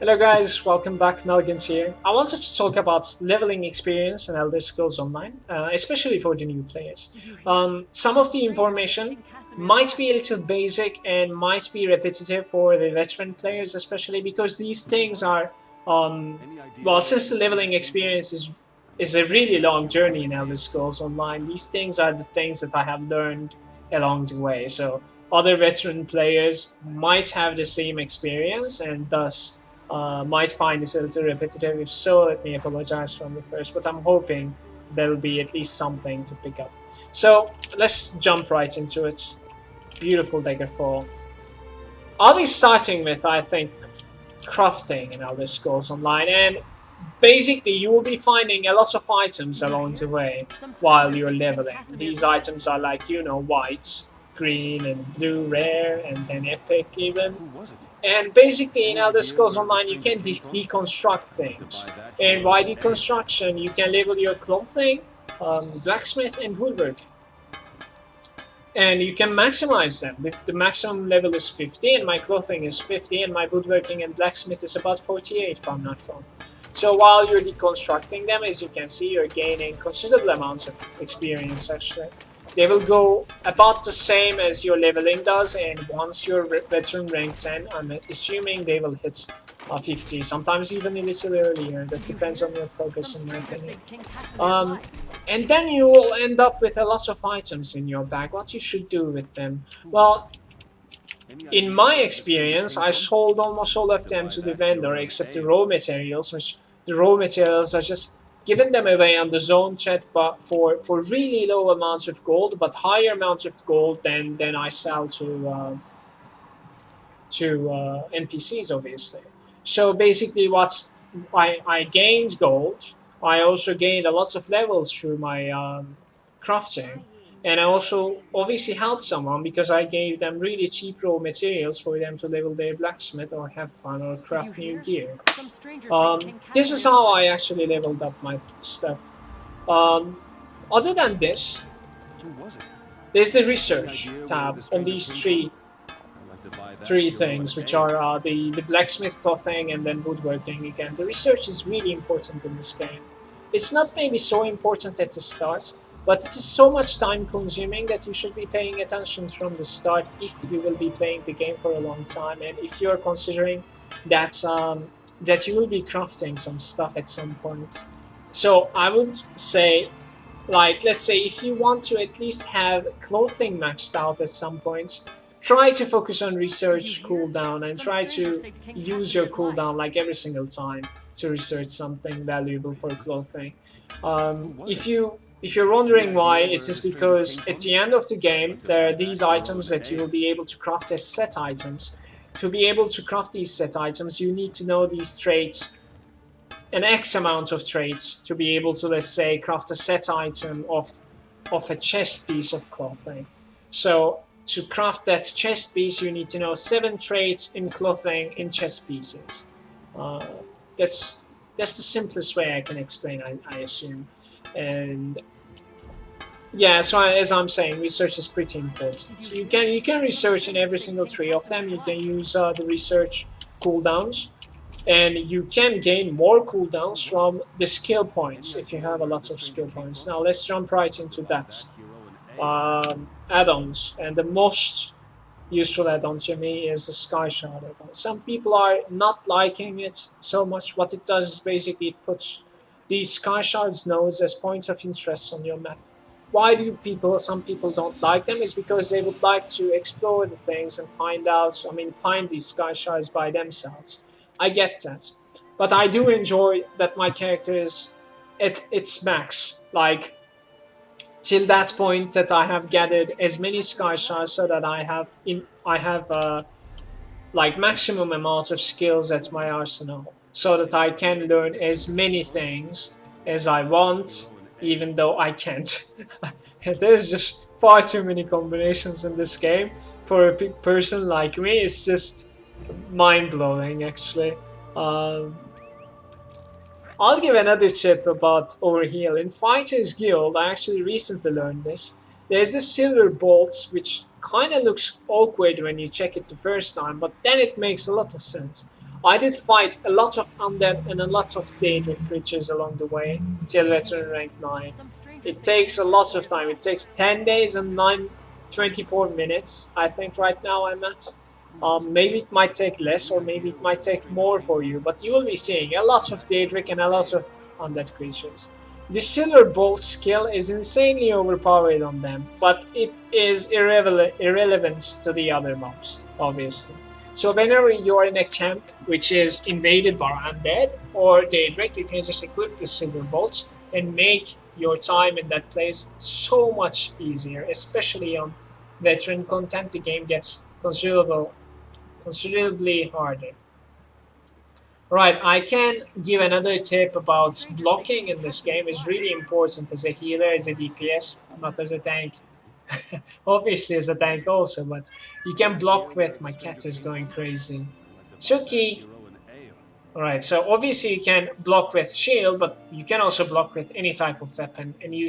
Hello guys, welcome back. Malagant here. I wanted to talk about leveling experience in Elder Scrolls Online, especially for the new players. Some of the information might be a little basic and might be repetitive for the veteran players, especially because these things are, well, since the leveling experience is a really long journey in Elder Scrolls Online, these things are the things that I have learned along the way. So other veteran players might have the same experience and thus might find this a little repetitive. If so, let me apologize from the first, but I'm hoping there'll be at least something to pick up. So let's jump right into it. Beautiful Daggerfall. I'll be starting with, I think, crafting in Elder Scrolls Online, and basically you will be finding a lot of items along the way while you're leveling. These items are like, white, green, and blue rare, and then epic even. And basically, in Elder Scrolls Online, you can deconstruct things. And by deconstruction, you can level your clothing, blacksmith, and woodworking. And you can maximize them. The maximum level is 50, and my clothing is 50, and my woodworking and blacksmith is about 48, if I'm not wrong. So while you're deconstructing them, as you can see, you're gaining considerable amounts of experience, actually. They will go about the same as your leveling does, and once you're veteran rank 10, I'm assuming they will hit 50, sometimes even a little earlier. That depends on your progress, in my opinion. And then you will end up with a lot of items in your bag. What you should do with them? Well, in my experience, I sold almost all of them to the vendor except the raw materials, which the raw materials are just giving them away on the zone chat, but for really low amounts of gold, but higher amounts of gold than I sell to NPCs, obviously. So basically, I gained gold. I also gained a lot of levels through my crafting, and I also obviously helped someone because I gave them really cheap raw materials for them to level their blacksmith or have fun or craft new gear. This is how I actually leveled up my stuff. Um, Other than this, there's the research tab on these three things, which are the blacksmith clothing and then woodworking again. The research is really important in this game. It's not maybe so important at the start, but it is so much time consuming that you should be paying attention from the start if you will be playing the game for a long time, and if you're considering that you will be crafting some stuff at some point. So I would say, like, let's say if you want to at least have clothing maxed out at some point, try to focus on research cooldown and try to use your cooldown like every single time to research something valuable for clothing. If you're wondering why, it is because at the end of the game there are these items that you will be able to craft as set items. To be able to craft these set items, you need to know these traits, an X amount of traits, to be able to, let's say, craft a set item of a chest piece of clothing. So to craft that chest piece, you need to know 7 traits in clothing in chest pieces. Uh, that's that's the simplest way I can explain, I assume. And yeah, so as I'm saying, research is pretty important. So you can research in every single tree of them. You can use the research cooldowns, and you can gain more cooldowns from the skill points if you have a lot of skill points. Now let's jump right into that. Add-ons, and the most useful add-on to me is the Sky Shard add-on. Some people are not liking it so much. What it does is basically it puts these Sky Shards nodes as points of interest on your map. Why do some people don't like them? Is because they would like to explore the things and find these Sky Shards by themselves. I get that, but I do enjoy that my character is at its max. Like, till that point that I have gathered as many sky shards so that I have like maximum amount of skills at my arsenal, so that I can learn as many things as I want, even though I can't. There's just far too many combinations in this game for a person like me. It's just mind blowing, actually. Um, I'll give another tip about overheal. In Fighters Guild, I actually recently learned this. There's this silver bolts which kind of looks awkward when you check it the first time, but then it makes a lot of sense. I did fight a lot of undead and a lot of daedric creatures along the way till veteran rank 9. It takes a lot of time. It takes 10 days and 24 minutes, I think right now I'm at. Maybe it might take less or maybe it might take more for you, but you will be seeing a lot of daedric and a lot of undead creatures. The Silver Bolt skill is insanely overpowered on them, but it is irrelevant to the other mobs, obviously. So whenever you're in a camp which is invaded by undead or daedric, you can just equip the Silver Bolts and make your time in that place so much easier, especially on veteran content. The game gets considerably harder. Right, I can give another tip about blocking in this game is really important as a healer, as a DPS, not as a tank. Obviously as a tank also, but you can block with my cat is going crazy. Suki. Alright, so obviously you can block with shield, but you can also block with any type of weapon, and you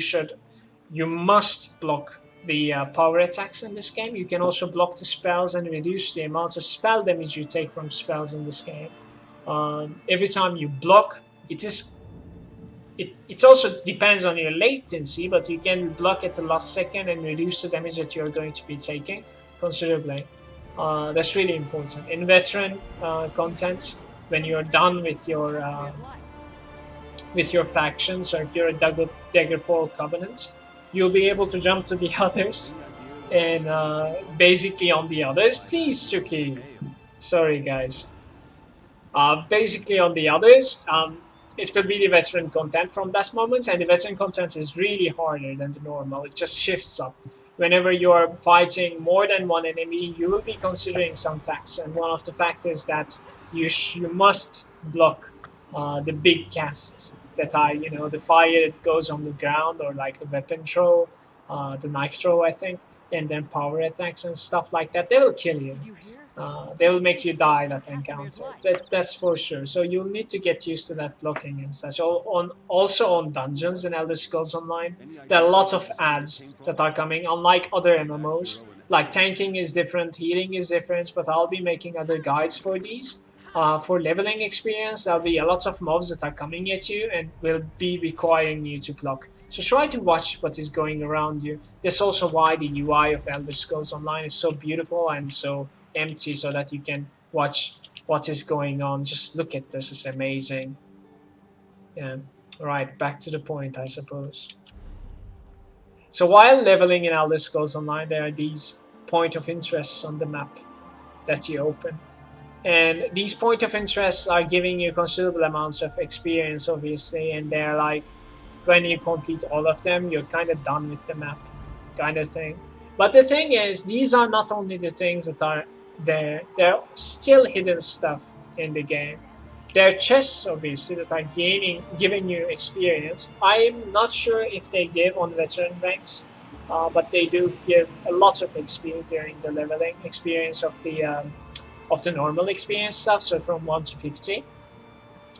must block the power attacks in this game. You can also block the spells and reduce the amount of spell damage you take from spells in this game. Every time you block, it also depends on your latency, but you can block at the last second and reduce the damage that you're going to be taking considerably. That's really important. In veteran content, when you're done with your factions, or if you're a Daggerfall Covenant, you'll be able to jump to the others and basically on the others. Please, Suki. Sorry, guys. Basically, on the others, it will be the veteran content from that moment, and the veteran content is really harder than the normal. It just shifts up. Whenever you are fighting more than one enemy, you will be considering some facts, and one of the facts is that you must block the big casts that are, the fire that goes on the ground, or like the weapon throw, the knife throw, I think, and then power attacks and stuff like that. They will kill you. They will make you die that encounter. That's for sure. So you'll need to get used to that blocking and such. Also on dungeons in Elder Scrolls Online, there are lots of ads that are coming. Unlike other MMOs, like tanking is different, healing is different, but I'll be making other guides for these. For leveling experience, there'll be a lot of mobs that are coming at you and will be requiring you to block. So try to watch what is going around you. That's also why the UI of Elder Scrolls Online is so beautiful and so empty, so that you can watch what is going on. Just look at this, it's amazing. Yeah. Right, back to the point, I suppose. So while leveling in Elder Scrolls Online, there are these point of interests on the map that you open. And these point of interests are giving you considerable amounts of experience, obviously, and they're like, when you complete all of them, you're kind of done with the map, kind of thing. But the thing is, these are not only the things that are there, there are still hidden stuff in the game. There are chests, obviously, that are giving you experience. I'm not sure if they give on veteran ranks, but they do give a lot of experience during the leveling experience of the normal experience stuff. So from 1 to 50,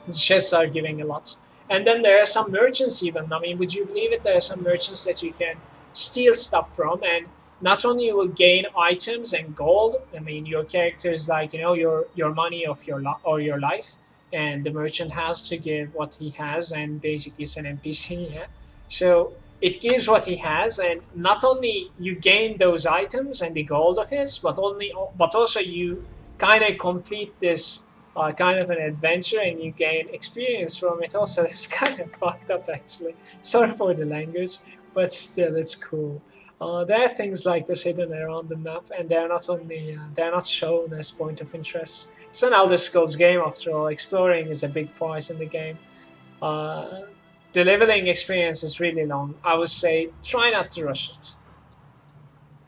the chests are giving a lot. And then there are some merchants even. I mean, would you believe it? There are some merchants that you can steal stuff from, and not only you will gain items and gold. I mean, your character is like, your money of or your life, and the merchant has to give what he has, and basically it's an NPC. Yeah, so it gives what he has, and not only you gain those items and the gold of his, but also you kind of complete this kind of an adventure, and you gain experience from it also. It's kind of fucked up, actually. Sorry for the language, but still, it's cool. There are things like this hidden around the map, and they're not shown as point of interest. It's an Elder Scrolls game, after all. Exploring is a big part in the game. Uh, the leveling experience is really long. I would say try not to rush it.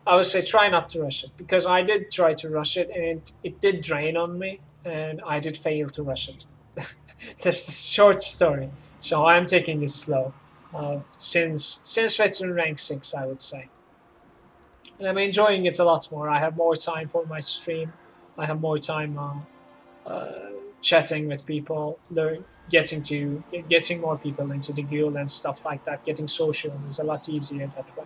I would say try not to rush it, because I did try to rush it, and it did drain on me, and I did fail to rush it. That's the short story. So I'm taking it slow since veteran rank 6, I would say, and I'm enjoying it a lot more. I have more time for my stream. I have more time chatting with people, getting more people into the guild and stuff like that. Getting social is a lot easier that way.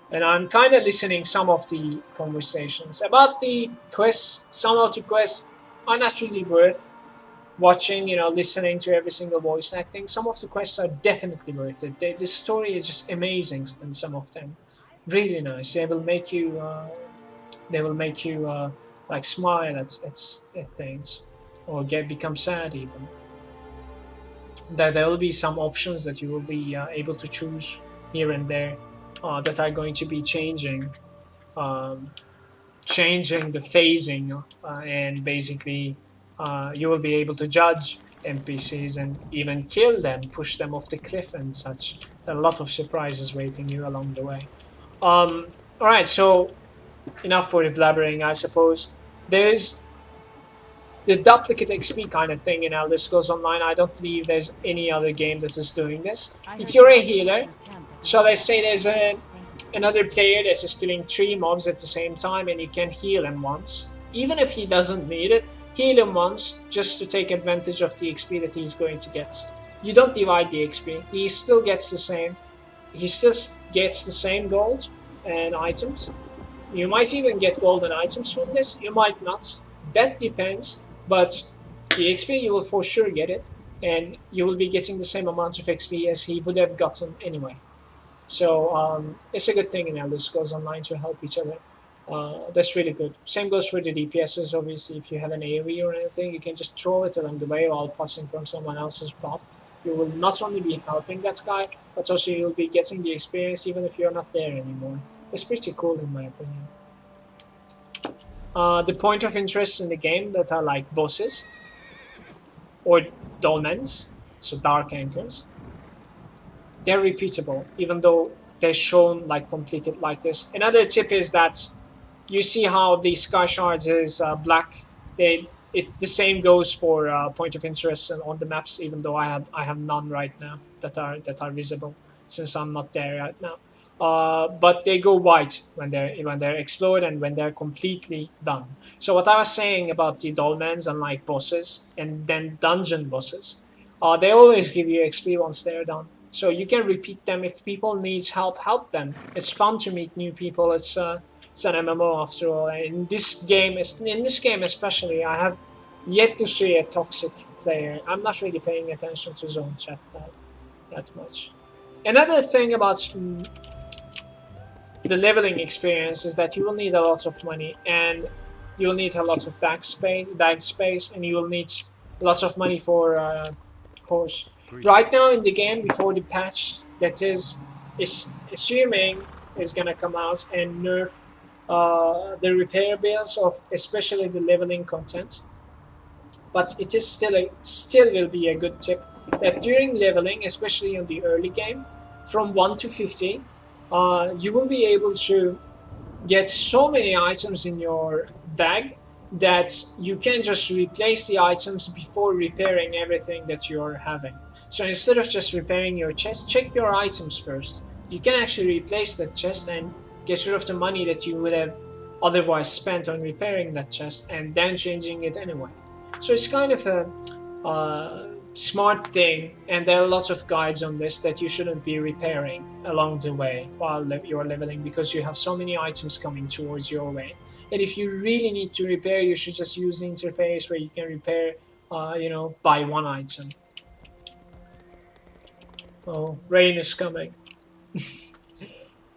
And I'm kind of listening some of the conversations about the quests. Some of the quests are not really worth watching, listening to every single voice acting, some of the quests are definitely worth it. The story is just amazing, and some of them really nice. They will make you like smile at things, or become sad even. There will be some options that you will be able to choose here and there that are going to be um, changing the phasing, and basically you will be able to judge NPCs and even kill them, push them off the cliff and such. There are a lot of surprises waiting you along the way. All right, so enough for the blabbering, I suppose. There's the duplicate XP kind of thing in Elder Scrolls Online. I don't believe there's any other game that is doing this. If you're a healer, shall I say there's another player that is killing 3 mobs at the same time and you can heal him once. Even if he doesn't need it, heal him once just to take advantage of the XP that he's going to get. You don't divide the XP. He still gets the same. He still gets the same gold and items. You might even get golden items from this. You might not. That depends. But the XP, you will for sure get it. And you will be getting the same amount of XP as he would have gotten anyway. So it's a good thing in Elder Scrolls Online to help each other. That's really good. Same goes for the DPSs, obviously. If you have an AoE or anything, you can just throw it along the way while passing from someone else's pop. You will not only be helping that guy, but also you'll be getting the experience even if you're not there anymore. It's pretty cool in my opinion. The point of interest in the game that are like bosses or dolmens, so dark anchors, they're repeatable, even though they're shown like completed like this. Another tip is that you see how the sky shards is black. The same goes for point of interest on the maps. Even though I have none right now that are visible since I'm not there right now. But they go white when they're explored and when they're completely done. So what I was saying about the dolmens and like bosses and then dungeon bosses, they always give you XP once they're done. So you can repeat them if people needs help. Help them. It's fun to meet new people. It's an MMO after all. And in this game especially, I have yet to see a toxic player. I'm not really paying attention to zone chat that much. Another thing about the leveling experience is that you will need a lot of money and you'll need a lot of bag space, and you will need lots of money for horse. Right now in the game, before the patch that is assuming is gonna come out and nerf the repair bills of especially the leveling content. But it is still will be a good tip that during leveling, especially in the early game, from 1 to 50, you will be able to get so many items in your bag that you can just replace the items before repairing everything that you're having. So instead of just repairing your chest, check your items first. You can actually replace that chest and get rid of the money that you would have otherwise spent on repairing that chest and then changing it anyway. So it's kind of a smart thing, and there are lots of guides on this that you shouldn't be repairing along the way while you're leveling because you have so many items coming towards your way. And if you really need to repair, you should just use the interface where you can repair, buy one item. Oh, rain is coming.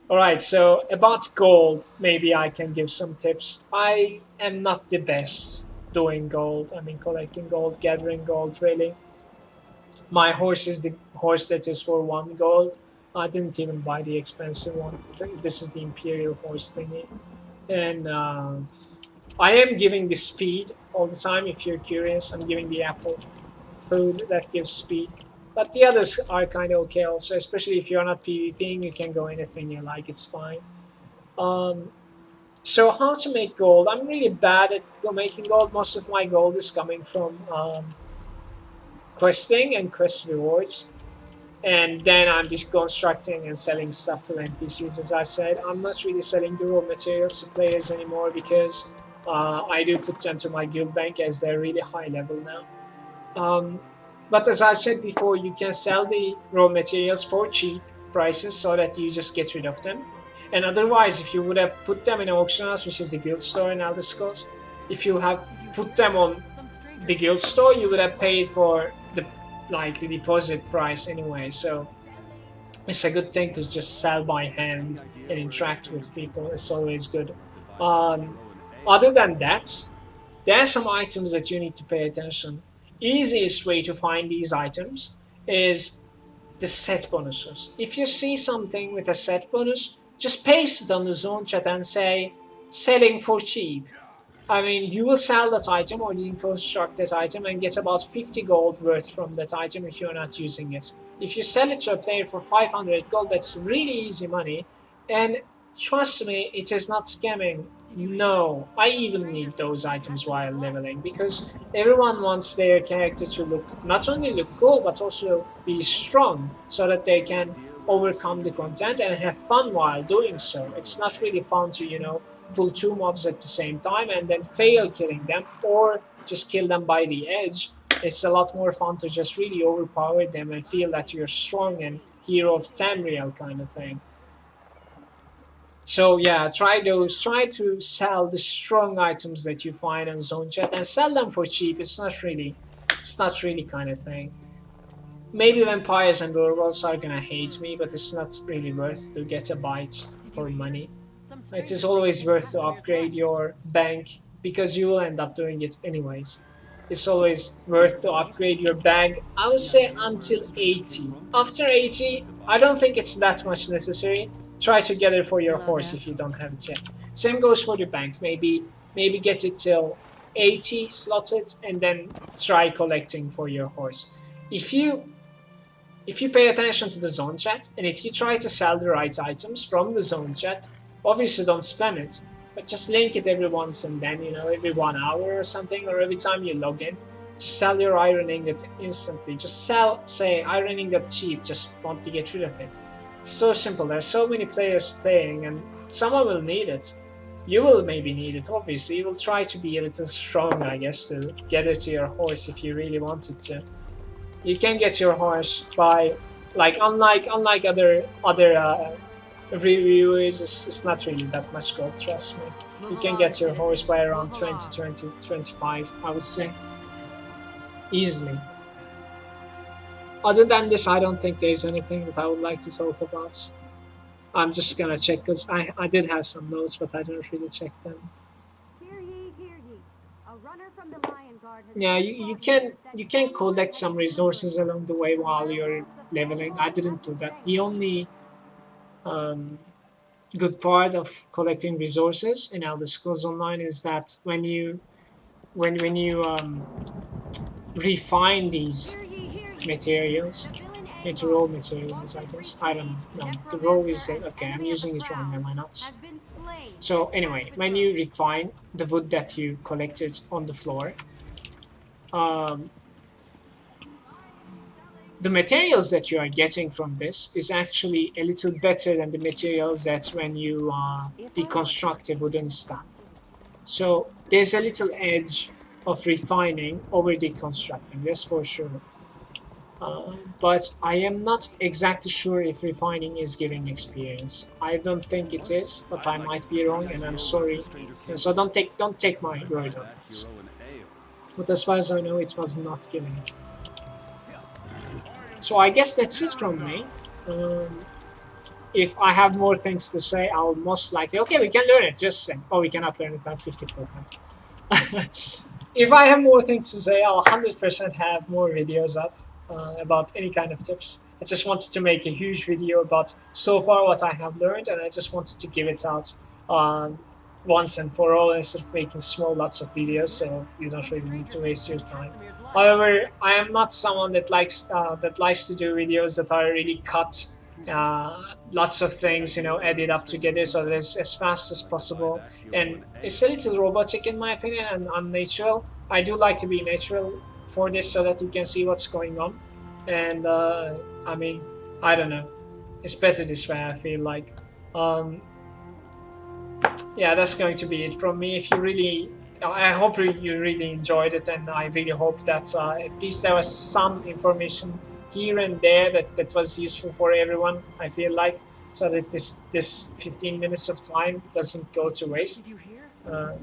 All right, so about gold, maybe I can give some tips. I am not the best doing gold. I mean, collecting gold, gathering gold, really. My horse is the horse that is for 1 gold. I didn't even buy the expensive one. This is the imperial horse thingy. And I am giving the speed all the time. If you're curious, I'm giving the apple food that gives speed. But the others are kind of okay also, especially if you're not PvPing, you can go anything you like, it's fine. So how to make gold? I'm really bad at making gold. Most of my gold is coming from questing and quest rewards. And then I'm just constructing and selling stuff to NPCs. As I said, I'm not really selling the raw materials to players anymore because I do put them to my guild bank as they're really high level now. But as I said before, you can sell the raw materials for cheap prices so that you just get rid of them. And otherwise, if you would have put them in auction house, which is the guild store in Elder Scrolls, if you have put them on the guild store, you would have paid for the deposit price anyway. So it's a good thing to just sell by hand and interact with people. It's always good. Um, Other than that, there are some items that you need to pay attention. Easiest way to find these items is the set bonuses. If you see something with a set bonus, just paste it on the zone chat and say selling for cheap. I mean, you will sell that item or deconstruct that item and get about 50 gold worth from that item if you're not using it. If you sell it to a player for 500 gold, that's really easy money. And trust me, it is not scamming. No, I even need those items while leveling because everyone wants their character to look not only look cool but also be strong so that they can overcome the content and have fun while doing so. It's not really fun to, pull two mobs at the same time and then fail killing them or just kill them by the edge. It's a lot more fun to just really overpower them and feel that you're strong and hero of Tamriel kind of thing. So yeah, try those. Try to sell the strong items that you find on Zone Chat and sell them for cheap. It's not really kind of thing. Maybe vampires and werewolves are gonna hate me, but it's not really worth to get a bite for money. It is always worth to upgrade your bank because you will end up doing it anyways. It's always worth to upgrade your bank, I would say until 80. After 80, I don't think it's that much necessary. Try to get it for your horse if you don't have it yet. Same goes for the bank. Maybe get it till 80 slotted and then try collecting for your horse. If you pay attention to the zone chat and if you try to sell the right items from the zone chat, obviously don't spam it, but just link it every once and then, every 1 hour or something, or every time you log in, just sell your iron ingot instantly. Just sell, say, iron ingot cheap, just want to get rid of it. So simple. There's so many players playing and someone will need it. You will maybe need it, obviously. You will try to be a little strong, I guess, to get it to your horse if you really wanted to. You can get your horse by, like, unlike other reviewers, it's not really that much gold, trust me. You can get your horse by around 20, 20, 25, I would say. Easily. Other than this, I don't think there's anything that I would like to talk about. I'm just gonna check because I did have some notes, but I didn't really check them. Hear ye, hear ye. A runner from the Lion Guard has Yeah, been you can collect some resources along the way while you're leveling. I didn't do that. The only um, good part of collecting resources in Elder Scrolls Online is that when you refine these materials into raw materials, I guess. I don't know. No, the raw is okay. I'm using it wrong. Am I not? has been slain. So anyway, when you refine the wood that you collected on the floor, um, the materials that you are getting from this is actually a little better than the materials that when you deconstruct a wooden stack. So there's a little edge of refining over deconstructing, that's for sure. But I am not exactly sure if refining is giving experience. I don't think it is, but I might be wrong, and I'm sorry. And so don't take my word on it. But as far as I know, it was not giving. So I guess that's it from me. If I have more things to say, I'll most likely. Okay, we can learn it. Just say. Oh, we cannot learn it at 50%. If I have more things to say, I'll 100% have more videos up about any kind of tips. I just wanted to make a huge video about so far what I have learned, and I just wanted to give it out once and for all instead of making small lots of videos, so you don't really need to waste your time. However, I am not someone that likes to do videos that are really cut, lots of things, added up together so that it's as fast as possible. And it's a little robotic in my opinion and unnatural. I do like to be natural for this so that you can see what's going on. And I mean, I don't know. It's better this way, I feel like. Yeah, that's going to be it from me. If you really, I hope you really enjoyed it, and I really hope that at least there was some information here and there that was useful for everyone. I feel like so that this 15 minutes of time doesn't go to waste. Uh,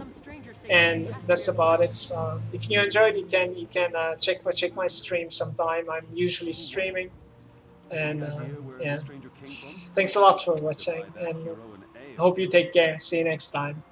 and that's about it. If you enjoyed, you can check my stream sometime. I'm usually streaming, and yeah, thanks a lot for watching, and hope you take care. See you next time.